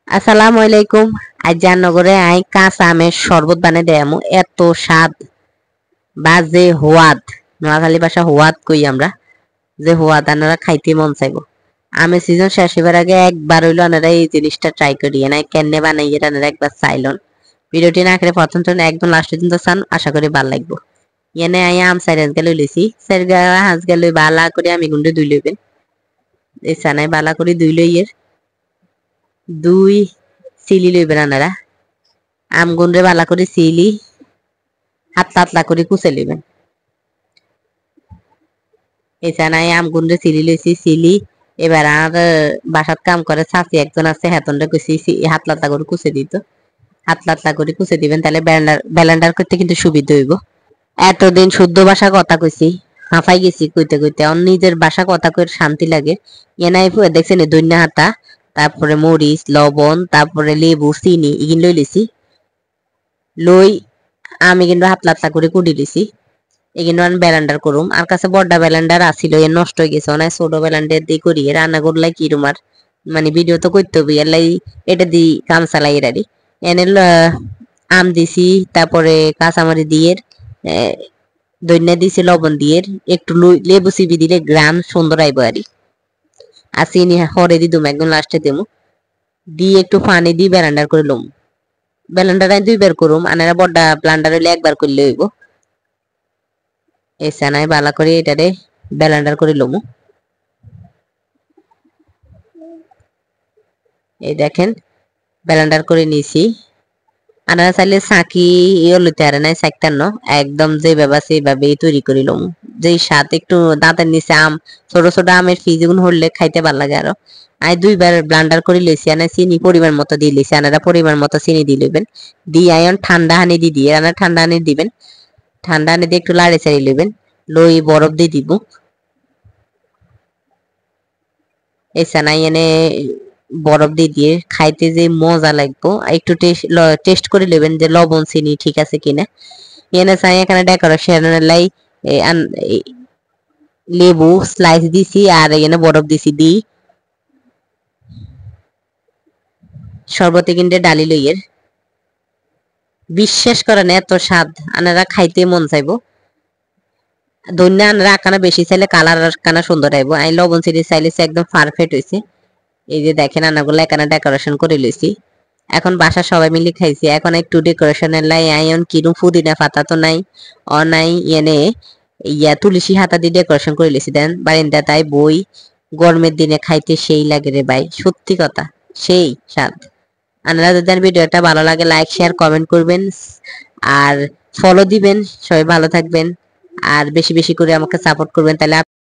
আসসালামু আলাইকুম। আজ জানগরে আই কাঁচা আমের শরবত বানাই দেয়ামু, এত স্বাদ বাজে হোয়াদ। নোয়াখালী ভাষা হোয়াদ কই আমরা, যে হোয়াদ আনারা খাইতে মন চাইবো। আমের সিজন শেষ হবার আগে একবার হইলো আনারা এই জিনিসটা ট্রাই করিয়ে নাই কেনে বানাইয়ে আনারা একবার চাইলন। ভিডিওটি না করে প্রথম একদম লাস্ট পর্যন্ত চান, আশা করি ভালো লাগবো। এনে আই আম সাইরাজ গেল লইছি, সাইরা হাঁস গেল বালা করে আমি গুন্ডে দুই লইবেন। এই সানাই বালা করে দুই লইয়ের দুই সিলি লইবেন আনারা। আম গুন্ডে বালা করে সিলি হাতলা হাতলা করে কুচে লইবেন। এছাড়াই আম গুন্ডে সিলি লইছি সিলি। এবার আর বাসাত কাম করে চাচি একজন আছে, হেতনটা কইছি হাতলা হাতলা করে কুচে দিত। হাতলা হাতলা করে কুচে দিবেন, তাহলে ব্যালেন্ডার করতে কিন্তু সুবিধা হইব। এতদিন শুদ্ধ ভাষা কথা কইছি, হাঁফাই গেছি কইতে কইতে। নিজের ভাষা কথা কই শান্তি লাগে। এনাই দেখছেন দৈন্যা হাতা, তারপরে মরিচ লবণ, তারপরে লেবু চিনি ইগিন লই লিছি। লই আমি কিন্তু হাতলা হাতলা করে কুটি লিছি। এগুলো আমি ব্যালেন্ডার করুম। আর কাছে বড়টা ব্যালেন্ডার আসিল, এ নষ্ট হয়ে গেছে, অনেক ছোট ব্যালেন্ডার দিয়ে করি রান্না করলে কি রুমার মানে ভিডিও তো করতে হবে, এলাই এটা দি কাম চালাই এরারি। এনে আম দিছি, তারপরে কাঁচামরি দিয়ে দইনা দিছি, লবণ দিয়ে একটু লেবু চিবি দিলে গ্রাম সুন্দর আইব আরি। আর চিনি হরে দি দুম একদম লাস্টে দেবো, দিয়ে একটু পানি দিয়ে ব্যালেন্ডার করে লম। ব্যালেন্ডার দুইবার করুম, আনারা বড়টা ব্লান্ডার হইলে একবার করলে হইব। এই সানাই বালা করে এটারে ব্যালেন্ডার করে লমু। এই দেখেন ব্যালেন্ডার করে নিয়েছি। আপনারা চাইলে সাকি ইয়ে লইতে পারে নাই, সাকতার ন একদম যেভাবে সেইভাবেই তৈরি করে লমু। যেই স্বাদ একটু দাঁতের নিচে আম, ছোট ছোট আমের ফিজগুন হলে খাইতে ভালো লাগে। আরো আমি দুইবার ব্লান্ডার করে লইছি, আনা চিনি পরিমাণ মতো দিয়ে লইছি। আনারা পরিমাণ মতো চিনি দিয়ে লইবেন। দিয়ে আয়ন ঠান্ডা হানি দিয়ে আনা ঠান্ডা হানি দিবেন। ঠান্ডা হানি দিয়ে একটু লাড়ে চাড়ি লইবেন। লই বরফ দিয়ে দিব। এসা নাই এনে বরফ দিয়ে দিয়ে খাইতে যে মজা লাগবো। একটু টেস্ট করে নেবেন যে লবণ চিনি ঠিক আছে কিনা। এনে চাই এখানে ডেকোরেশন লাই লেবু স্লাইস দিছি, আর এখানে বরফ দিছি। দি শরবতে কিনতে ডালি লইয়ের বিশ্বাস করেন এত স্বাদ, আনারা খাইতে মন চাইবো। দৈন্য আনারা আকানা বেশি চাইলে কালার কানা সুন্দর আইব। আই লবণ চিনি চাইলে একদম পারফেক্ট হয়েছে। এই যে দেখেন আনাগুলো এখানে ডেকোরেশন করে লইছি। এখন বাসা সবাই মিলে খাইছি। এখন একটু ডেকোরেশনের লাই আইন কিরম পুদিনা পাতা তো নাই, অ নাই এনে তুলসী হাতা দিয়ে ডেকোরেশন করে লিছি। দেন বারিন্দা তাই বই, গরমের দিনে খাইতে সেই লাগে রে ভাই, সত্যি কথা সেই স্বাদ। আপনারা যদি ভিডিওটা ভালো লাগে লাইক শেয়ার কমেন্ট করবেন আর ফলো দিবেন। সবাই ভালো থাকবেন আর বেশি বেশি করে আমাকে সাপোর্ট করবেন, তাহলে